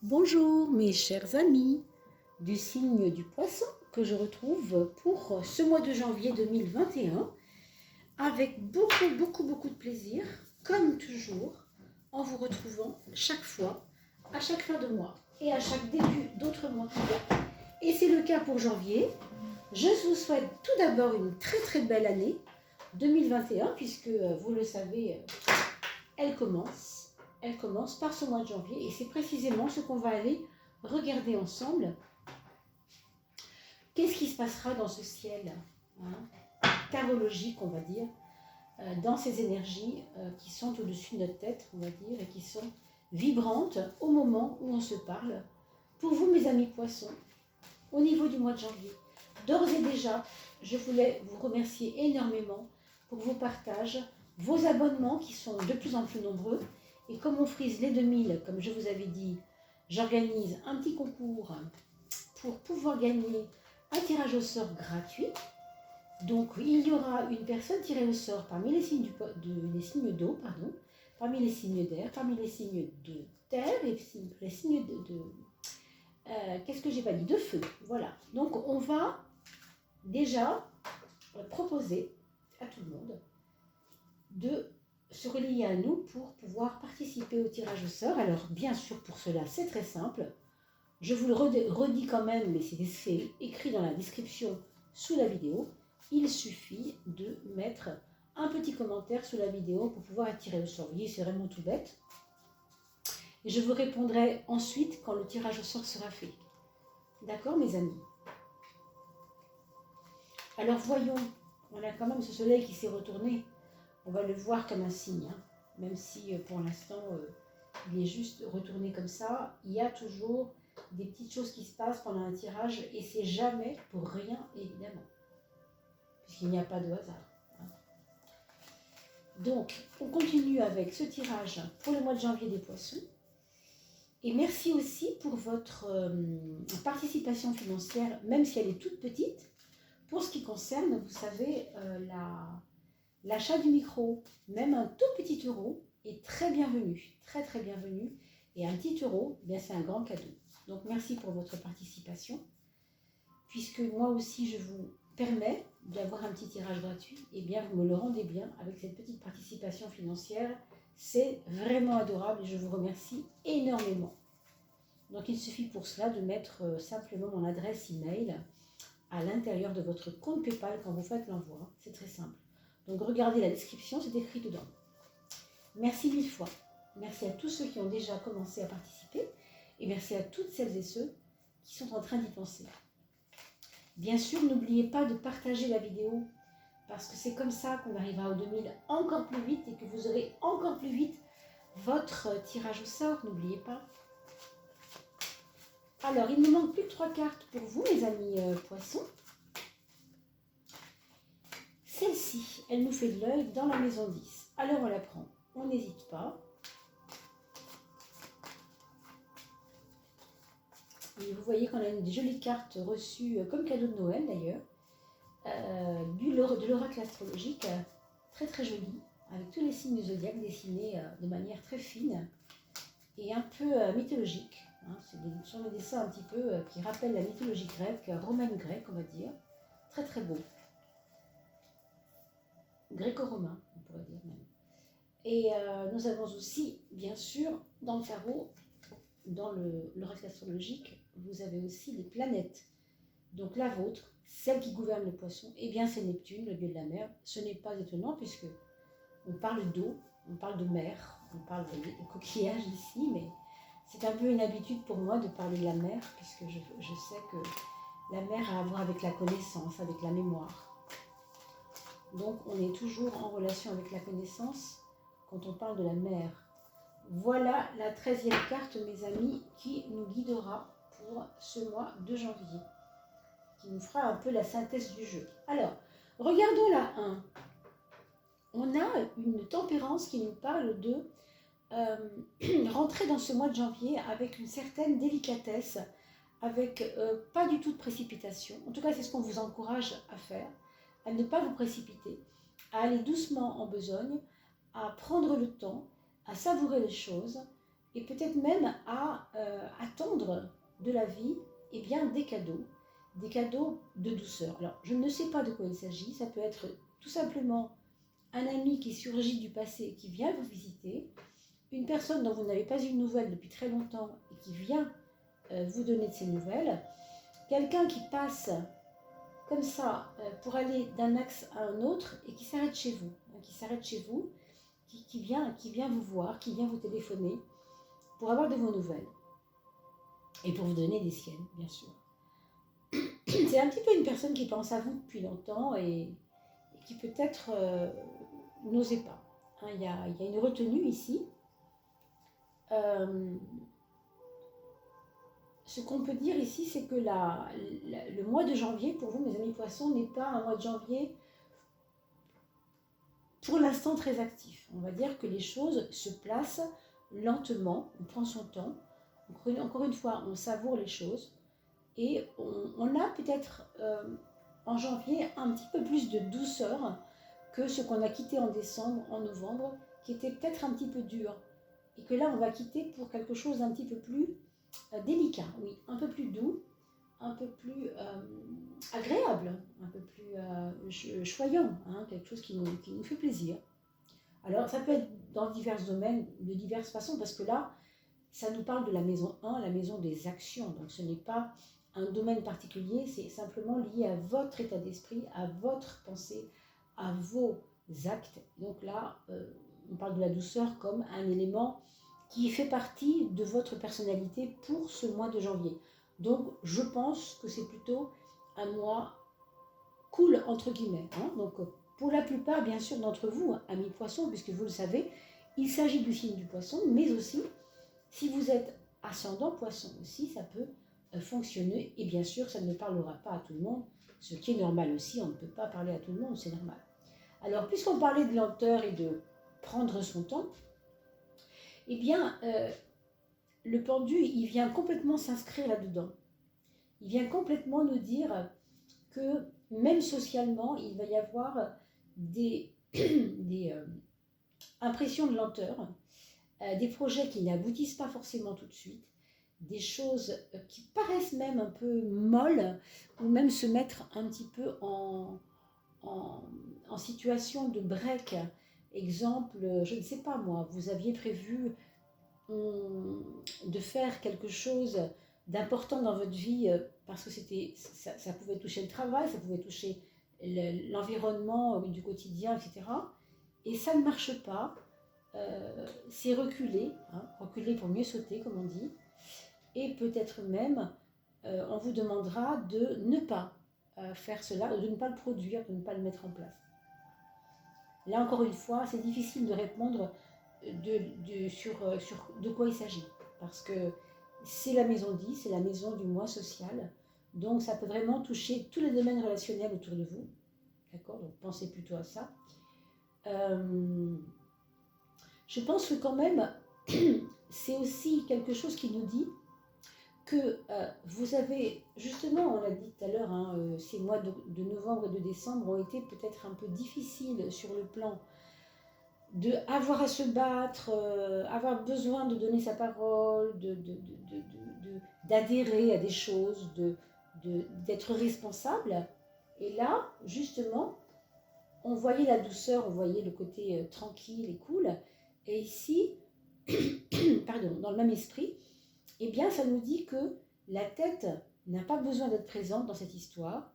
Bonjour mes chers amis du signe du poisson que je retrouve pour ce mois de janvier 2021 avec beaucoup de plaisir, comme toujours, en vous retrouvant chaque fois, à chaque fin de mois et à chaque début d'autres mois qu'il y a. Et c'est le cas pour janvier. Je vous souhaite tout d'abord une très belle année 2021 puisque vous le savez, elle commence par ce mois de janvier et c'est précisément ce qu'on va aller regarder ensemble. Qu'est-ce qui se passera dans ce ciel tarologique, on va dire, dans ces énergies qui sont au-dessus de notre tête, on va dire, et qui sont vibrantes au moment où on se parle. Pour vous, mes amis poissons, au niveau du mois de janvier, d'ores et déjà, je voulais vous remercier énormément pour vos partages, vos abonnements qui sont de plus en plus nombreux. Et comme on frise les 2000, comme je vous avais dit, j'organise un petit concours pour pouvoir gagner un tirage au sort gratuit. Donc il y aura une personne tirée au sort parmi les signes d'eau, parmi les signes d'air, parmi les signes de terre et les signes qu'est-ce que j'ai pas dit, de feu. Voilà. Donc on va déjà proposer à tout le monde de se relier à nous pour pouvoir participer au tirage au sort. Alors bien sûr pour cela c'est très simple. Je vous le redis quand même, mais c'est écrit dans la description sous la vidéo. Il suffit de mettre un petit commentaire sous la vidéo pour pouvoir être tiré au sort. Vous voyez, c'est vraiment tout bête. Et je vous répondrai ensuite quand le tirage au sort sera fait. D'accord, mes amis? Alors voyons, on a quand même ce soleil qui s'est retourné. On va le voir comme un signe, même si pour l'instant il est juste retourné comme ça. Il y a toujours des petites choses qui se passent pendant un tirage et c'est jamais pour rien évidemment, puisqu'il n'y a pas de hasard. Donc on continue avec ce tirage pour le mois de janvier des poissons. Et merci aussi pour votre participation financière, même si elle est toute petite, pour ce qui concerne, vous savez, l'achat du micro. Même un tout petit euro est très bienvenu, très bienvenu. Et un petit euro, eh bien c'est un grand cadeau. Donc merci pour votre participation. Puisque moi aussi je vous permets d'avoir un petit tirage gratuit, et bien vous me le rendez bien avec cette petite participation financière. C'est vraiment adorable et je vous remercie énormément. Donc il suffit pour cela de mettre simplement mon adresse email à l'intérieur de votre compte PayPal quand vous faites l'envoi. C'est très simple. Donc regardez la description, c'est écrit dedans. Merci 1000 fois. Merci à tous ceux qui ont déjà commencé à participer et merci à toutes celles et ceux qui sont en train d'y penser. Bien sûr, n'oubliez pas de partager la vidéo parce que c'est comme ça qu'on arrivera aux 2000 encore plus vite et que vous aurez encore plus vite votre tirage au sort, n'oubliez pas. Alors, il ne manque plus que 3 cartes pour vous, mes amis poissons. Celle-ci, elle nous fait de l'œil dans la maison 10. Alors, on la prend, on n'hésite pas. Et vous voyez qu'on a une jolie carte reçue comme cadeau de Noël d'ailleurs, de l'oracle astrologique, très jolie, avec tous les signes zodiaques dessinés de manière très fine et un peu mythologique. Ce sont des dessins un petit peu qui rappellent la mythologie grecque, romaine grecque on va dire, très beau. Gréco-romain on pourrait dire même. Et nous avons aussi, bien sûr, dans le tarot, dans l'oracle astrologique, vous avez aussi les planètes. Donc la vôtre, celle qui gouverne le poisson, eh bien c'est Neptune, le dieu de la mer. Ce n'est pas étonnant puisque on parle d'eau, on parle de mer, on parle de coquillages ici, mais c'est un peu une habitude pour moi de parler de la mer puisque je sais que la mer a à voir avec la connaissance, avec la mémoire. Donc on est toujours en relation avec la connaissance quand on parle de la mer. Voilà la 13e carte, mes amis, qui nous guidera pour ce mois de janvier, qui nous fera un peu la synthèse du jeu. Alors, regardons la 1. On a une tempérance qui nous parle de rentrer dans ce mois de janvier avec une certaine délicatesse, avec pas du tout de précipitation. En tout cas, c'est ce qu'on vous encourage à faire, à ne pas vous précipiter, à aller doucement en besogne, à prendre le temps, à savourer les choses et peut-être même à attendre de la vie eh bien, des cadeaux de douceur. Alors, je ne sais pas de quoi il s'agit, ça peut être tout simplement un ami qui surgit du passé, qui vient vous visiter, une personne dont vous n'avez pas eu de nouvelles depuis très longtemps et qui vient vous donner de ses nouvelles, quelqu'un qui passe comme ça pour aller d'un axe à un autre et qui s'arrête chez vous, qui vient vous voir, qui vient vous téléphoner pour avoir de vos nouvelles et pour vous donner des siennes, bien sûr. C'est un petit peu une personne qui pense à vous depuis longtemps et qui peut-être n'osait pas. Hein, il y a une retenue ici. Ce qu'on peut dire ici, c'est que le mois de janvier, pour vous, mes amis poissons, n'est pas un mois de janvier pour l'instant très actif. On va dire que les choses se placent lentement, on prend son temps. Encore une fois, on savoure les choses. Et on a peut-être en janvier un petit peu plus de douceur que ce qu'on a quitté en décembre, en novembre, qui était peut-être un petit peu dur. Et que là, on va quitter pour quelque chose d'un petit peu plus délicat, oui, un peu plus doux, un peu plus agréable, un peu plus choyant, hein, quelque chose qui nous fait plaisir. Alors, ça peut être dans divers domaines, de diverses façons, parce que là, ça nous parle de la maison 1, la maison des actions. Donc, ce n'est pas un domaine particulier, c'est simplement lié à votre état d'esprit, à votre pensée, à vos actes. Donc là, on parle de la douceur comme un élément qui fait partie de votre personnalité pour ce mois de janvier. Donc, je pense que c'est plutôt un mois cool, entre guillemets. Hein. Donc, pour la plupart, bien sûr, d'entre vous, amis poissons, puisque vous le savez, il s'agit du signe du poisson, mais aussi, si vous êtes ascendant poisson aussi, ça peut fonctionner. Et bien sûr, ça ne parlera pas à tout le monde, ce qui est normal aussi. On ne peut pas parler à tout le monde, c'est normal. Alors, puisqu'on parlait de lenteur et de prendre son temps, eh bien, le pendu, il vient complètement s'inscrire là-dedans. Il vient complètement nous dire que même socialement, il va y avoir des impressions de lenteur, des projets qui n'aboutissent pas forcément tout de suite, des choses qui paraissent même un peu molles, ou même se mettre un petit peu en situation de break. Exemple, je ne sais pas moi, vous aviez prévu de faire quelque chose d'important dans votre vie parce que ça pouvait toucher le travail, ça pouvait toucher l'environnement du quotidien, etc. Et ça ne marche pas. C'est reculer, hein, reculer pour mieux sauter, comme on dit. Et peut-être même, on vous demandera de ne pas faire cela, de ne pas le produire, de ne pas le mettre en place. Là, encore une fois, c'est difficile de répondre sur de quoi il s'agit. Parce que c'est la maison 10, c'est la maison du moi social. Donc, ça peut vraiment toucher tous les domaines relationnels autour de vous. D'accord? Donc, pensez plutôt à ça. Je pense que quand même, c'est aussi quelque chose qui nous dit que vous avez, justement, on l'a dit tout à l'heure, hein, ces mois de novembre et de décembre ont été peut-être un peu difficiles sur le plan de avoir à se battre, avoir besoin de donner sa parole, d'adhérer à des choses, d'être responsable. Et là, justement, on voyait la douceur, on voyait le côté tranquille et cool. Et ici, pardon, dans le même esprit, eh bien, ça nous dit que la tête n'a pas besoin d'être présente dans cette histoire.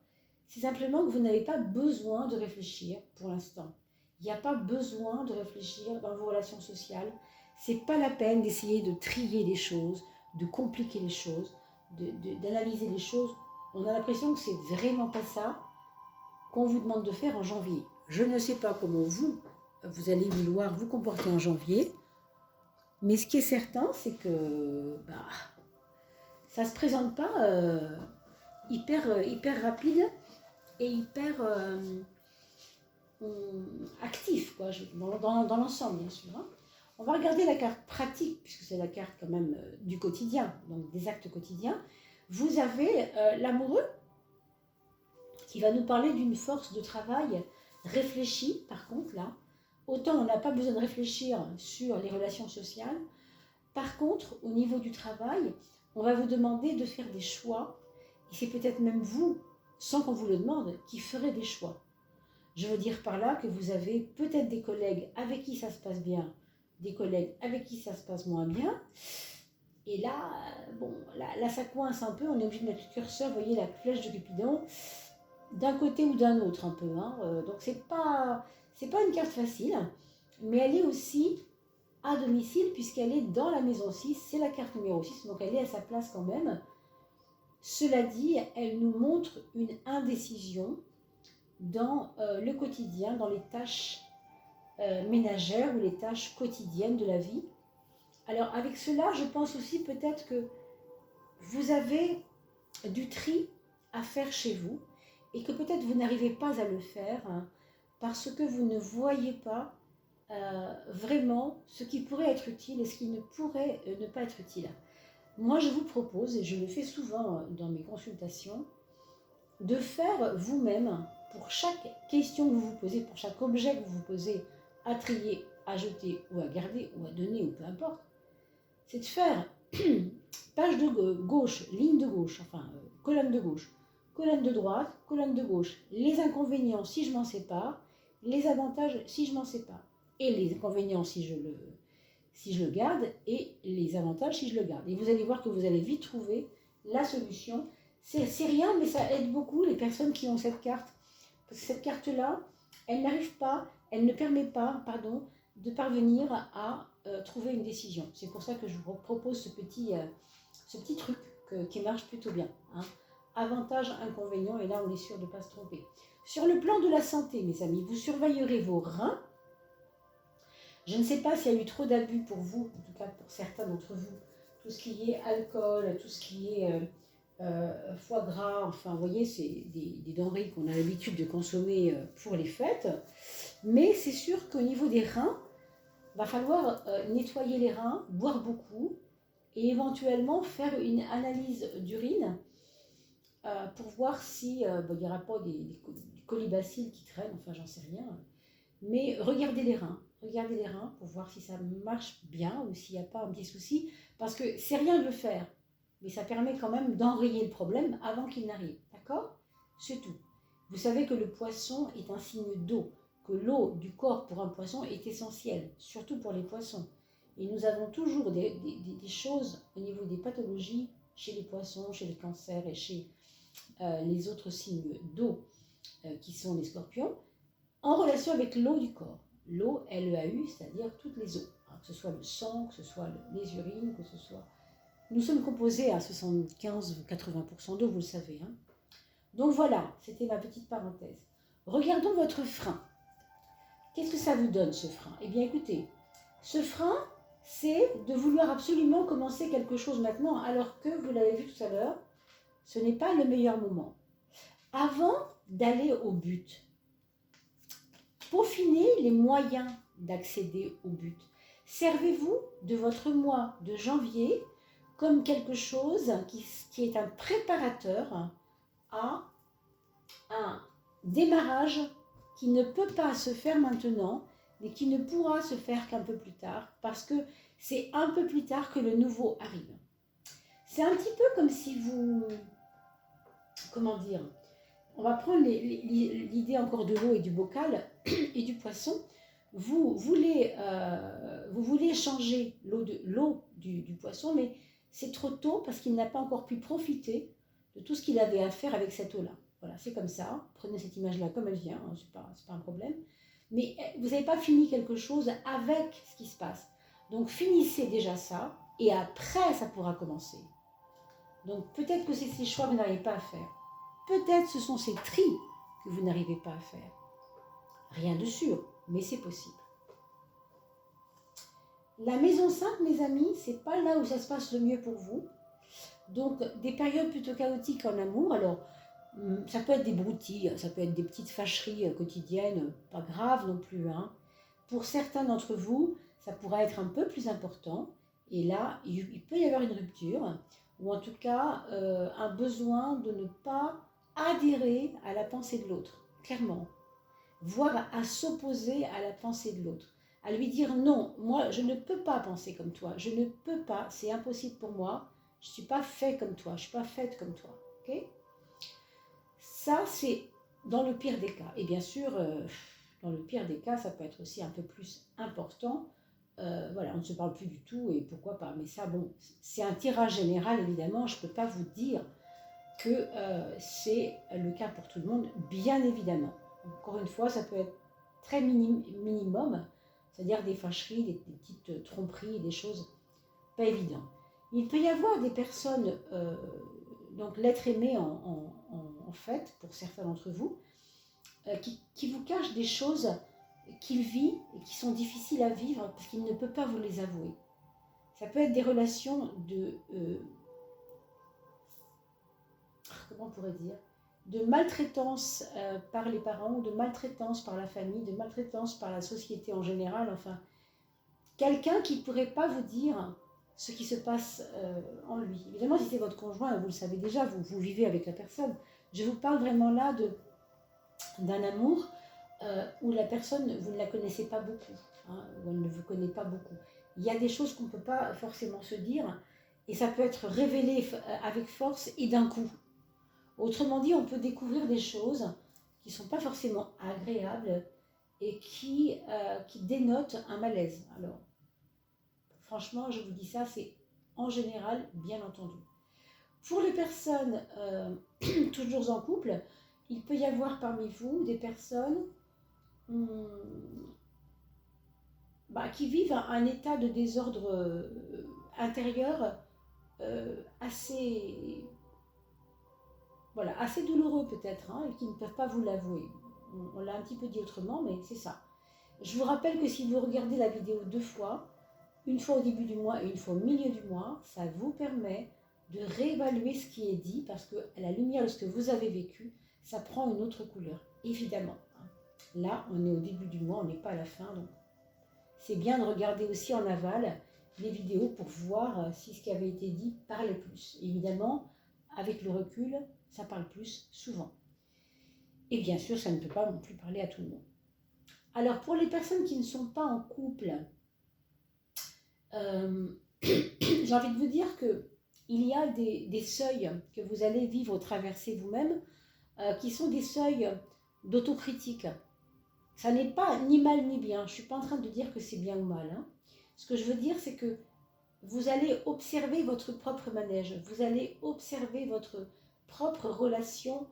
C'est simplement que vous n'avez pas besoin de réfléchir pour l'instant. Il n'y a pas besoin de réfléchir dans vos relations sociales. C'est pas la peine d'essayer de trier les choses, de compliquer les choses, d'analyser les choses. On a l'impression que c'est vraiment pas ça qu'on vous demande de faire en janvier. Je ne sais pas comment vous allez vouloir vous comporter en janvier, mais ce qui est certain, c'est que ça ne se présente pas hyper rapide et hyper actif, quoi, dans l'ensemble, bien sûr. Hein. On va regarder la carte pratique, puisque c'est la carte quand même du quotidien, donc des actes quotidiens. Vous avez l'amoureux, qui va nous parler d'une force de travail réfléchie, par contre, là. Autant on n'a pas besoin de réfléchir sur les relations sociales, Par contre, au niveau du travail, on va vous demander de faire des choix, et c'est peut-être même vous, sans qu'on vous le demande, qui ferez des choix. Je veux dire par là que vous avez peut-être des collègues avec qui ça se passe bien, des collègues avec qui ça se passe moins bien. Et là, bon, là ça coince un peu, on est obligé de mettre le curseur, vous voyez la flèche de Cupidon, d'un côté ou d'un autre un peu. Hein. Donc c'est pas une carte facile, mais elle est aussi à domicile puisqu'elle est dans la maison 6, c'est la carte numéro 6, donc elle est à sa place quand même. Cela dit, elle nous montre une indécision dans le quotidien, dans les tâches ménagères ou les tâches quotidiennes de la vie. Alors avec cela, je pense aussi peut-être que vous avez du tri à faire chez vous et que peut-être vous n'arrivez pas à le faire hein, parce que vous ne voyez pas vraiment ce qui pourrait être utile et ce qui ne pourrait ne pas être utile. Moi, je vous propose, et je le fais souvent dans mes consultations, de faire vous-même, pour chaque question que vous vous posez, pour chaque objet que vous vous posez, à trier, à jeter ou à garder ou à donner ou peu importe, c'est de faire page de gauche, ligne de gauche, enfin colonne de gauche, colonne de droite, colonne de gauche, les inconvénients si je m'en sépare, les avantages si je m'en sépare, et les inconvénients si je le garde, et les avantages si je le garde. Et vous allez voir que vous allez vite trouver la solution. C'est rien, mais ça aide beaucoup les personnes qui ont cette carte. Parce que cette carte-là, elle n'arrive pas, elle ne permet pas, pardon, de parvenir à trouver une décision. C'est pour ça que je vous propose ce petit truc qui marche plutôt bien. Hein. Avantage, inconvénient, et là on est sûr de ne pas se tromper. Sur le plan de la santé, mes amis, vous surveillerez vos reins. Je ne sais pas s'il y a eu trop d'abus pour vous, en tout cas pour certains d'entre vous, tout ce qui est alcool, tout ce qui est foie gras, enfin vous voyez, c'est des denrées qu'on a l'habitude de consommer pour les fêtes. Mais c'est sûr qu'au niveau des reins, il va falloir nettoyer les reins, boire beaucoup et éventuellement faire une analyse d'urine pour voir si il n'y aura pas des colibacilles qui traînent, enfin j'en sais rien. Mais regardez les reins pour voir si ça marche bien ou s'il n'y a pas un petit souci, parce que c'est rien de le faire, mais ça permet quand même d'enrayer le problème avant qu'il n'arrive, d'accord? C'est tout. Vous savez que le poisson est un signe d'eau, que l'eau du corps pour un poisson est essentielle, surtout pour les poissons. Et nous avons toujours des choses au niveau des pathologies chez les poissons, chez les cancers et chez les autres signes d'eau qui sont les scorpions, en relation avec l'eau du corps. L'eau, L-E-A-U, c'est-à-dire toutes les eaux. Hein, que ce soit le sang, que ce soit les urines, que ce soit... Nous sommes composés à 75 ou 80% d'eau, vous le savez. Hein. Donc voilà, c'était ma petite parenthèse. Regardons votre frein. Qu'est-ce que ça vous donne, ce frein? Eh bien, écoutez, ce frein, c'est de vouloir absolument commencer quelque chose maintenant, alors que, vous l'avez vu tout à l'heure, ce n'est pas le meilleur moment. Avant d'aller au but, peaufinez les moyens d'accéder au but. Servez-vous de votre mois de janvier comme quelque chose qui est un préparateur à un démarrage qui ne peut pas se faire maintenant, mais qui ne pourra se faire qu'un peu plus tard, parce que c'est un peu plus tard que le nouveau arrive. C'est un petit peu comme si vous... Comment dire? On va prendre l'idée encore de l'eau et du bocal et du poisson. Vous voulez changer l'eau du poisson, mais c'est trop tôt parce qu'il n'a pas encore pu profiter de tout ce qu'il avait à faire avec cette eau-là. Voilà, c'est comme ça. Prenez cette image-là comme elle vient, hein, c'est pas un problème. Mais vous n'avez pas fini quelque chose avec ce qui se passe. Donc finissez déjà ça et après ça pourra commencer. Donc peut-être que c'est ces choix que vous n'arrivez pas à faire. Peut-être ce sont ces tris que vous n'arrivez pas à faire. Rien de sûr, mais c'est possible. La maison 5, mes amis, c'est pas là où ça se passe le mieux pour vous. Donc, des périodes plutôt chaotiques en amour. Alors, ça peut être des broutilles, ça peut être des petites fâcheries quotidiennes, pas grave non plus. Hein. Pour certains d'entre vous, ça pourrait être un peu plus important. Et là, il peut y avoir une rupture, ou en tout cas, un besoin de ne pas adhérer à la pensée de l'autre, clairement. Voire à s'opposer à la pensée de l'autre. à lui dire non, moi je ne peux pas penser comme toi, je ne peux pas, c'est impossible pour moi, je ne suis pas fait comme toi, je ne suis pas faite comme toi. Ok? Ça, c'est dans le pire des cas. Et bien sûr, dans le pire des cas, ça peut être aussi un peu plus important. Voilà, on ne se parle plus du tout et pourquoi pas. Mais ça, bon, c'est un tirage général, évidemment. Je ne peux pas vous dire que c'est le cas pour tout le monde, bien évidemment. Encore une fois, ça peut être très minimum, c'est-à-dire des fâcheries, des petites tromperies, des choses pas évidentes. Il peut y avoir des personnes, donc l'être aimé en fait, pour certains d'entre vous, qui vous cachent des choses qu'il vit et qui sont difficiles à vivre parce qu'il ne peut pas vous les avouer. Ça peut être des relations de... comment on pourrait dire, de maltraitance par les parents, de maltraitance par la famille, de maltraitance par la société en général, enfin, quelqu'un qui ne pourrait pas vous dire ce qui se passe en lui. Évidemment, si c'est votre conjoint, vous le savez déjà, vous vivez avec la personne. Je vous parle vraiment là d'un amour où la personne, vous ne la connaissez pas beaucoup, hein, ou elle ne vous connaît pas beaucoup. Il y a des choses qu'on ne peut pas forcément se dire, et ça peut être révélé avec force et d'un coup. Autrement dit, on peut découvrir des choses qui ne sont pas forcément agréables et qui dénotent un malaise. Alors, franchement, je vous dis ça, c'est en général, bien entendu. Pour les personnes toujours en couple, il peut y avoir parmi vous des personnes qui vivent un état de désordre intérieur assez douloureux peut-être, hein, et qui ne peuvent pas vous l'avouer. On l'a un petit peu dit autrement, mais c'est ça. Je vous rappelle que si vous regardez la vidéo 2 fois, une fois au début du mois et une fois au milieu du mois, ça vous permet de réévaluer ce qui est dit, parce qu'à la lumière de ce que vous avez vécu, ça prend une autre couleur, évidemment. Là, on est au début du mois, on n'est pas à la fin, donc c'est bien de regarder aussi en aval les vidéos pour voir si ce qui avait été dit parlait plus. Évidemment, avec le recul, ça parle plus souvent. Et bien sûr, ça ne peut pas non plus parler à tout le monde. Alors, pour les personnes qui ne sont pas en couple, j'ai envie de vous dire qu'il y a des seuils que vous allez vivre, traverser vous-même, qui sont des seuils d'autocritique. Ça n'est pas ni mal ni bien. Je ne suis pas en train de dire que c'est bien ou mal. Hein. Ce que je veux dire, c'est que vous allez observer votre propre manège. Vous allez observer votre propre relation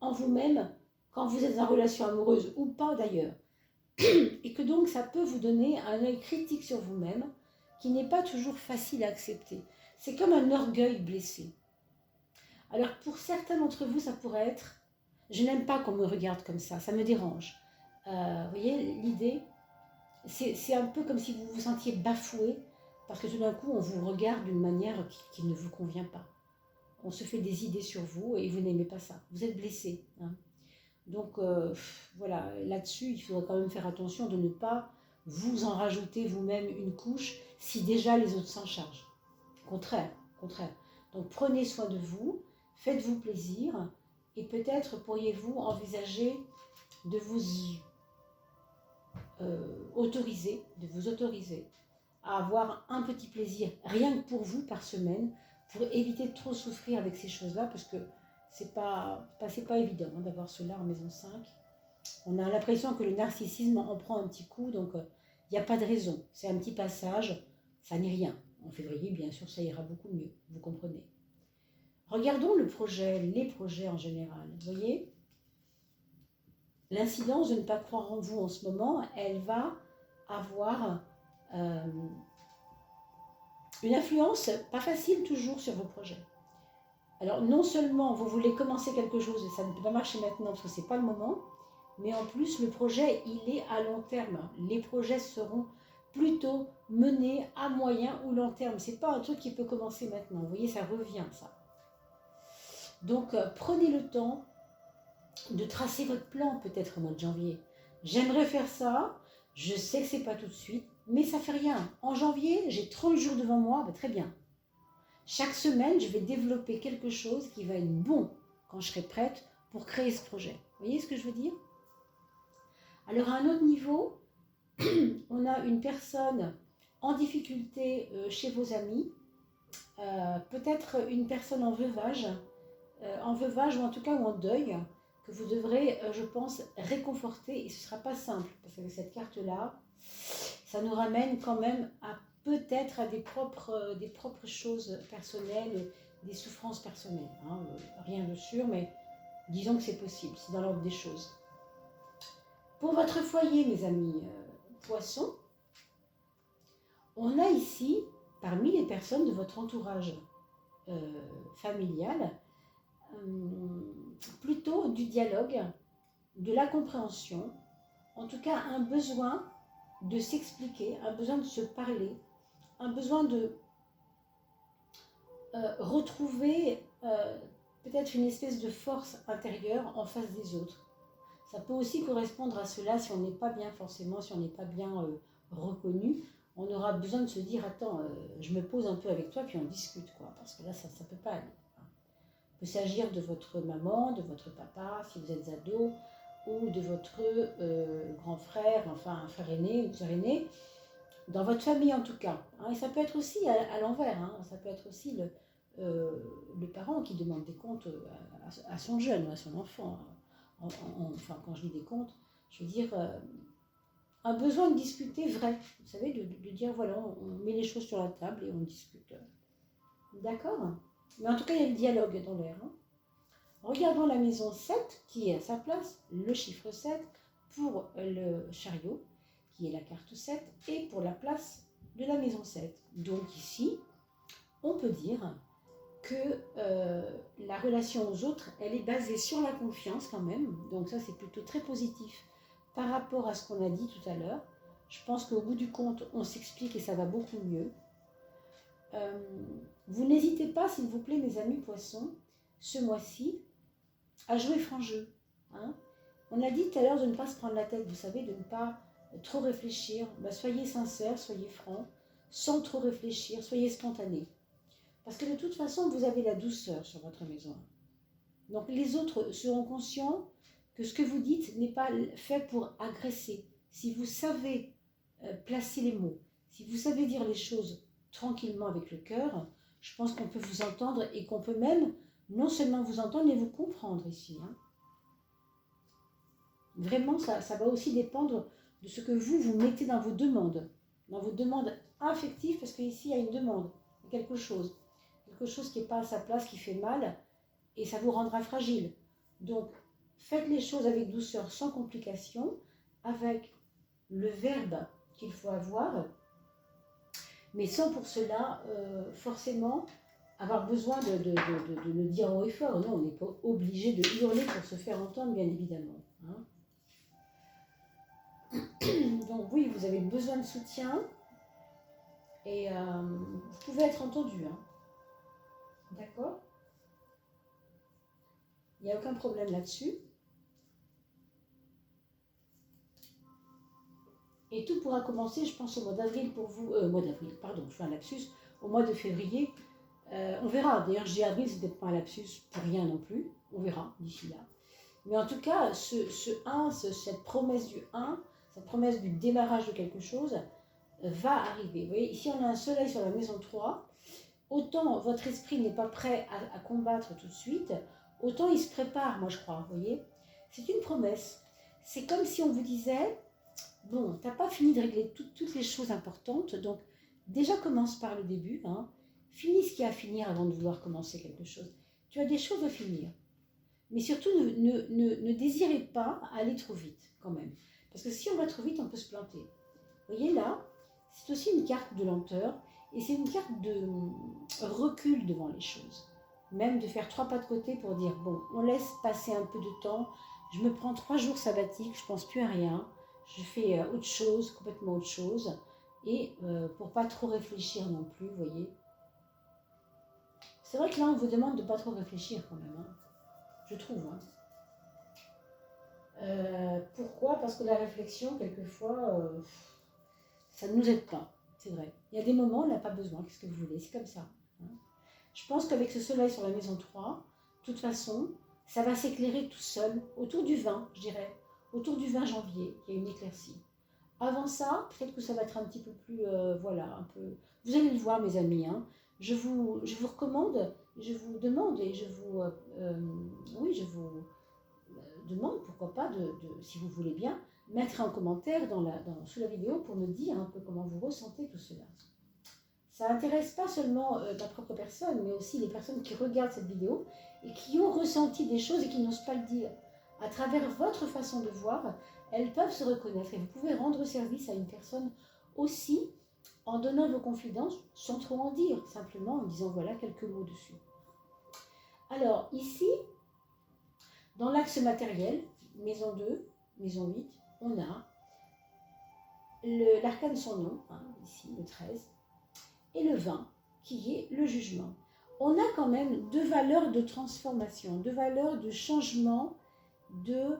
en vous-même quand vous êtes en relation amoureuse ou pas d'ailleurs. Et que donc ça peut vous donner un œil critique sur vous-même qui n'est pas toujours facile à accepter. C'est comme un orgueil blessé. Alors pour certains d'entre vous, ça pourrait être « je n'aime pas qu'on me regarde comme ça me dérange ». Vous voyez, l'idée, c'est un peu comme si vous vous sentiez bafoué parce que tout d'un coup, on vous regarde d'une manière qui ne vous convient pas. On se fait des idées sur vous et vous n'aimez pas ça. Vous êtes blessé. Hein. Donc voilà, là-dessus, il faudrait quand même faire attention de ne pas vous en rajouter vous-même une couche si déjà les autres s'en chargent. Contraire. Donc prenez soin de vous, faites-vous plaisir et peut-être pourriez-vous envisager de vous autoriser à avoir un petit plaisir, rien que pour vous par semaine, pour éviter de trop souffrir avec ces choses-là, parce que c'est pas évident hein, d'avoir cela en maison 5. On a l'impression que le narcissisme en prend un petit coup, donc il n'y a pas de raison. C'est un petit passage, ça n'est rien. En février, bien sûr, ça ira beaucoup mieux, vous comprenez. Regardons les projets en général. Vous voyez, l'incidence de ne pas croire en vous en ce moment, elle va avoir une influence pas facile toujours sur vos projets. Alors non seulement vous voulez commencer quelque chose et ça ne peut pas marcher maintenant parce que ce n'est pas le moment, mais en plus le projet il est à long terme. Les projets seront plutôt menés à moyen ou long terme. Ce n'est pas un truc qui peut commencer maintenant. Vous voyez, ça revient ça. Donc prenez le temps de tracer votre plan peut-être au mois de janvier. J'aimerais faire ça, je sais que ce n'est pas tout de suite, mais ça ne fait rien. En janvier, j'ai 30 jours devant moi, très bien. Chaque semaine, je vais développer quelque chose qui va être bon quand je serai prête pour créer ce projet. Vous voyez ce que je veux dire? Alors à un autre niveau, on a une personne en difficulté chez vos amis, peut-être une personne en veuvage ou en tout cas ou en deuil, que vous devrez, je pense, réconforter, et ce ne sera pas simple, parce que cette carte-là, ça nous ramène quand même à peut-être à des propres choses personnelles, des souffrances personnelles. Hein, rien de sûr, mais disons que c'est possible, c'est dans l'ordre des choses. Pour votre foyer, mes amis poissons, on a ici, parmi les personnes de votre entourage familial, plutôt du dialogue, de la compréhension, en tout cas un besoin de s'expliquer, un besoin de se parler, un besoin de retrouver peut-être une espèce de force intérieure en face des autres. Ça peut aussi correspondre à cela si on n'est pas bien forcément, si on n'est pas bien reconnu. On aura besoin de se dire, attends, je me pose un peu avec toi, puis on discute, quoi, parce que là, ça ne peut pas aller. Il peut s'agir de votre maman, de votre papa, si vous êtes ado, ou de votre grand frère, enfin un frère aîné, une sœur aînée, dans votre famille en tout cas. Hein, et ça peut être aussi à l'envers, hein, ça peut être aussi le parent qui demande des comptes à son jeune, à son enfant. Enfin, quand je dis des comptes, je veux dire un besoin de discuter vrai. Vous savez, de dire, voilà, on met les choses sur la table et on discute. D'accord? Mais en tout cas, il y a le dialogue dans l'air. Hein. Regardons la maison 7, qui est à sa place, le chiffre 7, pour le chariot, qui est la carte 7, et pour la place de la maison 7. Donc ici, on peut dire que la relation aux autres, elle est basée sur la confiance quand même. Donc ça, c'est plutôt très positif par rapport à ce qu'on a dit tout à l'heure. Je pense qu'au bout du compte, on s'explique et ça va beaucoup mieux. Vous n'hésitez pas, s'il vous plaît, mes amis poissons, ce mois-ci, à jouer franc jeu. Hein. On a dit tout à l'heure de ne pas se prendre la tête, vous savez, de ne pas trop réfléchir. Ben, soyez sincères, soyez francs, sans trop réfléchir, soyez spontanés. Parce que de toute façon, vous avez la douceur sur votre maison. Donc les autres seront conscients que ce que vous dites n'est pas fait pour agresser. Si vous savez placer les mots, si vous savez dire les choses tranquillement avec le cœur, je pense qu'on peut vous entendre et qu'on peut même non seulement vous entendre, mais vous comprendre ici. Hein. Vraiment, ça va aussi dépendre de ce que vous mettez dans vos demandes affectives, parce qu'ici, il y a une demande, quelque chose qui n'est pas à sa place, qui fait mal, et ça vous rendra fragile. Donc, faites les choses avec douceur, sans complication, avec le verbe qu'il faut avoir, mais sans pour cela forcément avoir besoin de le dire haut et fort. Non, on n'est pas obligé de hurler pour se faire entendre, bien évidemment. Hein. Donc oui, vous avez besoin de soutien et vous pouvez être entendu. Hein. D'accord? Il n'y a aucun problème là-dessus. Et tout pourra commencer, je pense, au mois d'avril pour vous. Mois d'avril, pardon, je fais un lapsus. Au mois de février. On verra. D'ailleurs, je dis avril, c'est peut-être pas un lapsus pour rien non plus. On verra d'ici là. Mais en tout cas, cette promesse du 1, cette promesse du démarrage de quelque chose, va arriver. Vous voyez, ici, on a un soleil sur la maison 3. Autant votre esprit n'est pas prêt à combattre tout de suite, autant il se prépare, moi je crois, vous voyez. C'est une promesse. C'est comme si on vous disait, bon, tu n'as pas fini de régler toutes les choses importantes, donc déjà commence par le début, hein. Finis ce qu'il y a à finir avant de vouloir commencer quelque chose. Tu as des choses à finir. Mais surtout, ne désirez pas aller trop vite, quand même. Parce que si on va trop vite, on peut se planter. Vous voyez là, c'est aussi une carte de lenteur, et c'est une carte de recul devant les choses. Même de faire 3 pas de côté pour dire, bon, on laisse passer un peu de temps, je me prends 3 jours sabbatiques, je pense plus à rien, je fais autre chose, complètement autre chose, et pour pas trop réfléchir non plus, vous voyez. C'est vrai que là, on vous demande de ne pas trop réfléchir quand même, hein. Je trouve. Hein. Pourquoi? Parce que la réflexion, quelquefois, ça ne nous aide pas, c'est vrai. Il y a des moments où on n'a pas besoin, qu'est-ce que vous voulez, c'est comme ça. Hein. Je pense qu'avec ce soleil sur la maison 3, de toute façon, ça va s'éclairer tout seul, autour du 20, je dirais, autour du 20 janvier, il y a une éclaircie. Avant ça, peut-être que ça va être un petit peu plus, voilà, un peu... Vous allez le voir, mes amis, hein. Je vous recommande, je vous demande et oui, je vous demande, pourquoi pas, si vous voulez bien, mettre un commentaire sous la vidéo pour me dire un peu comment vous ressentez tout cela. Ça n'intéresse pas seulement ma propre personne, mais aussi les personnes qui regardent cette vidéo et qui ont ressenti des choses et qui n'osent pas le dire. À travers votre façon de voir, elles peuvent se reconnaître et vous pouvez rendre service à une personne aussi en donnant vos confidences sans trop en dire, simplement en disant voilà quelques mots dessus. Alors ici, dans l'axe matériel, maison 2, maison 8, on a l'arcane sans nom, hein, ici le 13, et le 20, qui est le jugement. On a quand même deux valeurs de transformation, deux valeurs de changement, de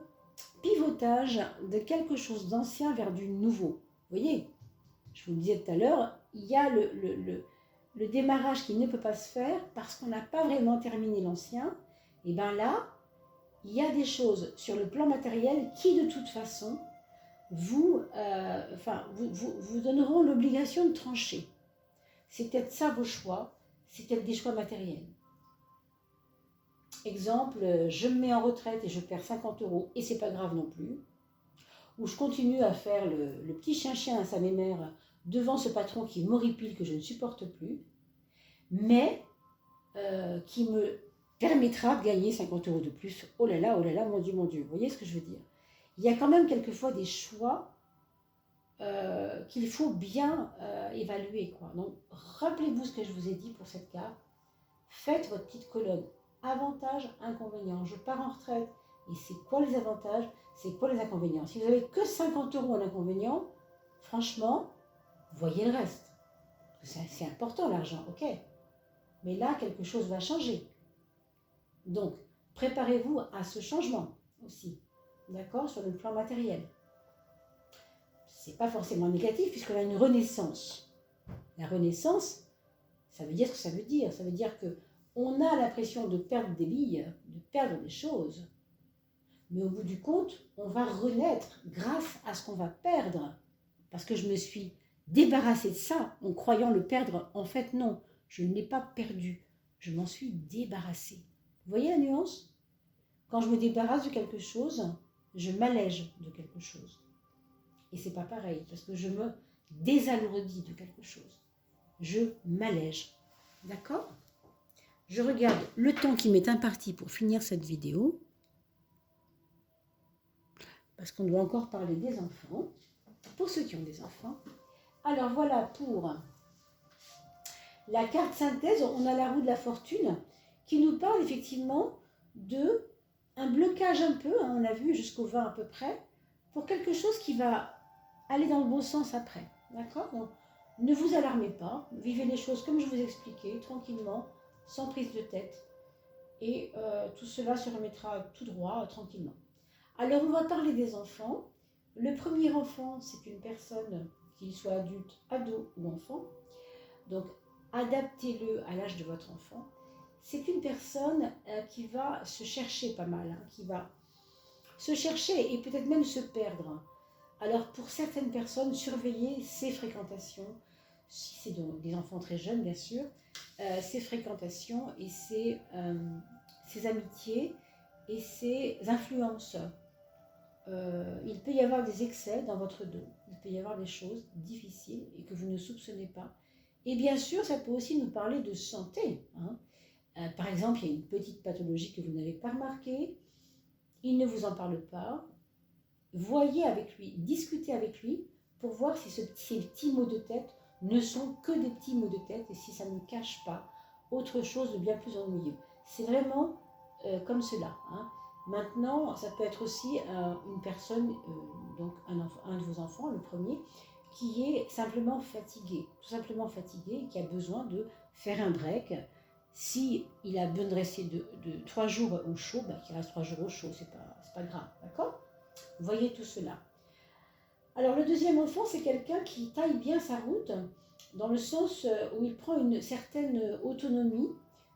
pivotage de quelque chose d'ancien vers du nouveau. Vous voyez, je vous le disais tout à l'heure, il y a le démarrage qui ne peut pas se faire parce qu'on n'a pas vraiment terminé l'ancien. Et bien là, il y a des choses sur le plan matériel qui de toute façon vous donneront l'obligation de trancher. C'est peut-être ça vos choix, c'est peut-être des choix matériels. Exemple, je me mets en retraite et je perds 50 € et c'est pas grave non plus. Ou je continue à faire le petit chien-chien à sa mémère devant ce patron qui m'horripile, que je ne supporte plus, mais qui me permettra de gagner 50 € de plus. Oh là là, mon Dieu, vous voyez ce que je veux dire? Il y a quand même quelquefois des choix qu'il faut bien évaluer, quoi. Donc, rappelez-vous ce que je vous ai dit pour cette carte. Faites votre petite colonne. Avantages, inconvénients. Je pars en retraite. Et c'est quoi les avantages? C'est quoi les inconvénients? Si vous n'avez que 50 € en inconvénient, franchement, voyez le reste. C'est important l'argent, ok. Mais là, quelque chose va changer. Donc, préparez-vous à ce changement aussi. D'accord? Sur le plan matériel. C'est pas forcément négatif puisqu'on a une renaissance. La renaissance, ça veut dire ce que ça veut dire. Ça veut dire que on a l'impression de perdre des billes, de perdre des choses. Mais au bout du compte, on va renaître grâce à ce qu'on va perdre. Parce que je me suis débarrassée de ça en croyant le perdre. En fait, non, je ne l'ai pas perdu. Je m'en suis débarrassée. Vous voyez la nuance? Quand je me débarrasse de quelque chose, je m'allège de quelque chose. Et c'est pas pareil, parce que je me désalourdis de quelque chose. Je m'allège. D'accord? Je regarde le temps qui m'est imparti pour finir cette vidéo. Parce qu'on doit encore parler des enfants. Pour ceux qui ont des enfants. Alors voilà pour la carte synthèse. On a la roue de la fortune qui nous parle effectivement de un blocage un peu, hein, on a vu jusqu'au 20 à peu près, pour quelque chose qui va aller dans le bon sens après. D'accord? Donc, ne vous alarmez pas. Vivez les choses comme je vous ai expliqué, tranquillement, sans prise de tête. Et tout cela se remettra tout droit, tranquillement. Alors, on va parler des enfants. Le premier enfant, c'est une personne, qu'il soit adulte, ado ou enfant. Donc, adaptez-le à l'âge de votre enfant. C'est une personne qui va se chercher pas mal, hein, qui va se chercher et peut-être même se perdre. Alors, pour certaines personnes, surveillez ses fréquentations, si c'est donc des enfants très jeunes, bien sûr, ses fréquentations et ses amitiés et ses influences. Il peut y avoir des excès dans votre dos, il peut y avoir des choses difficiles et que vous ne soupçonnez pas. Et bien sûr, ça peut aussi nous parler de santé. Hein. Par exemple, il y a une petite pathologie que vous n'avez pas remarquée, il ne vous en parle pas. Voyez avec lui, discutez avec lui pour voir si ces petits maux de tête ne sont que des petits maux de tête et si ça ne cache pas autre chose de bien plus ennuyeux. C'est vraiment comme cela. Hein. Maintenant, ça peut être aussi une personne, donc un de vos enfants, le premier, qui est simplement fatigué, tout simplement fatigué, qui a besoin de faire un break. Si il a besoin de rester de 3 jours au chaud, ben, qu'il reste 3 jours au chaud, c'est pas grave, d'accord? Voyez tout cela. Alors le deuxième enfant, c'est quelqu'un qui taille bien sa route, dans le sens où il prend une certaine autonomie,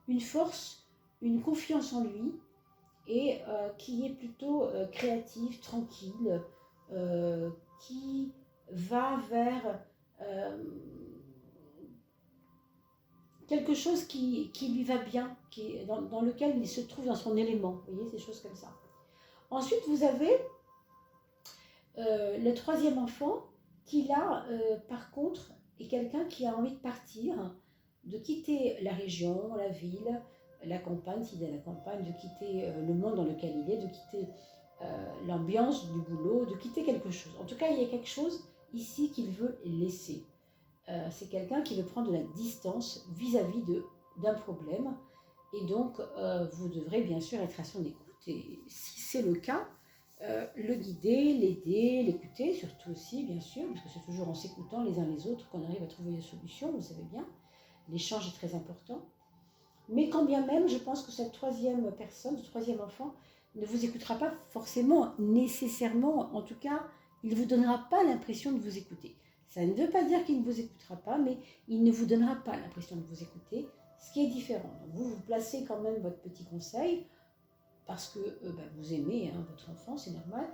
une force, une confiance en lui, et qui est plutôt créatif, tranquille, qui va vers quelque chose qui lui va bien, dans lequel il se trouve dans son élément. Vous voyez, des choses comme ça. Ensuite, vous avez le troisième enfant qui, là, par contre, est quelqu'un qui a envie de partir, de quitter la région, la ville, la campagne, s'il est à la campagne, de quitter le monde dans lequel il est, de quitter l'ambiance du boulot, de quitter quelque chose. En tout cas, il y a quelque chose ici qu'il veut laisser. C'est quelqu'un qui veut prendre de la distance vis-à-vis d'un problème. Et donc, vous devrez bien sûr être à son écoute. Et si c'est le cas, le guider, l'aider, l'écouter, surtout aussi, bien sûr, parce que c'est toujours en s'écoutant les uns les autres qu'on arrive à trouver des solutions, vous savez bien. L'échange est très important. Mais quand bien même, je pense que cette troisième personne, ce troisième enfant, ne vous écoutera pas forcément, nécessairement, en tout cas, il ne vous donnera pas l'impression de vous écouter. Ça ne veut pas dire qu'il ne vous écoutera pas, mais il ne vous donnera pas l'impression de vous écouter, ce qui est différent. Donc vous placez quand même votre petit conseil, parce que vous aimez votre enfant, c'est normal,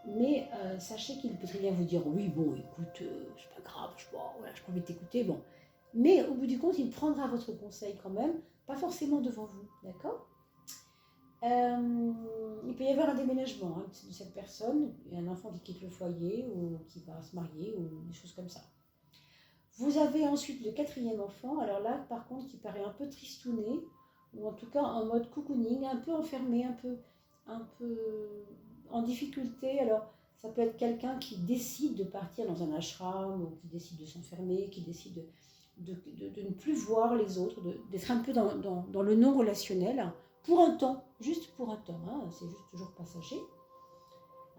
mais sachez qu'il peut très bien vous dire « oui, bon, écoute, c'est pas grave, je n'ai pas envie de t'écouter, bon ». Mais au bout du compte, il prendra votre conseil quand même, pas forcément devant vous, d'accord ? Il peut y avoir un déménagement de cette personne, un enfant qui quitte le foyer ou qui va se marier ou des choses comme ça. Vous avez ensuite le quatrième enfant, alors là par contre qui paraît un peu tristouné, ou en tout cas en mode cocooning, un peu enfermé, un peu en difficulté. Alors ça peut être quelqu'un qui décide de partir dans un ashram, ou qui décide de s'enfermer, qui décide de ne plus voir les autres, d'être un peu dans le non relationnel, pour un temps, juste pour un temps, c'est juste toujours passager.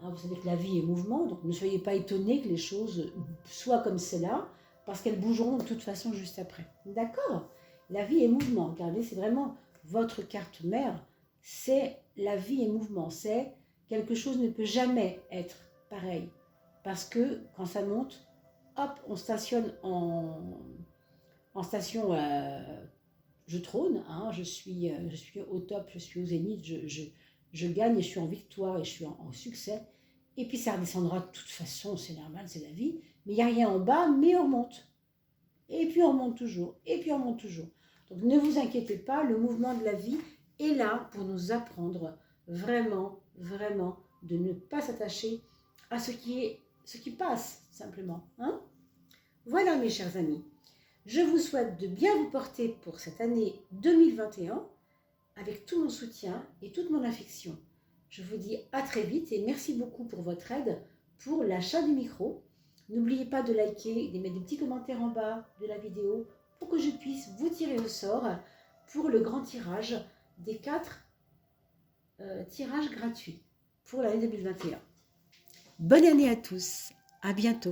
Vous savez que la vie est mouvement, donc ne soyez pas étonnés que les choses soient comme cela, parce qu'elles bougeront de toute façon juste après. D'accord ? La vie est mouvement. Regardez, c'est vraiment votre carte mère, c'est la vie est mouvement, c'est quelque chose ne peut jamais être pareil, parce que quand ça monte, hop, on stationne en station... je trône, je suis au top, je suis au zénith, je gagne et je suis en victoire et je suis en succès. Et puis ça redescendra de toute façon, c'est normal, c'est la vie. Mais il n'y a rien en bas, mais on remonte. Et puis on remonte toujours, et puis on remonte toujours. Donc ne vous inquiétez pas, le mouvement de la vie est là pour nous apprendre vraiment, vraiment de ne pas s'attacher à ce qui passe, simplement. Voilà mes chers amis. Je vous souhaite de bien vous porter pour cette année 2021 avec tout mon soutien et toute mon affection. Je vous dis à très vite et merci beaucoup pour votre aide pour l'achat du micro. N'oubliez pas de liker et de mettre des petits commentaires en bas de la vidéo pour que je puisse vous tirer au sort pour le grand tirage des 4 tirages gratuits pour l'année 2021. Bonne année à tous, à bientôt.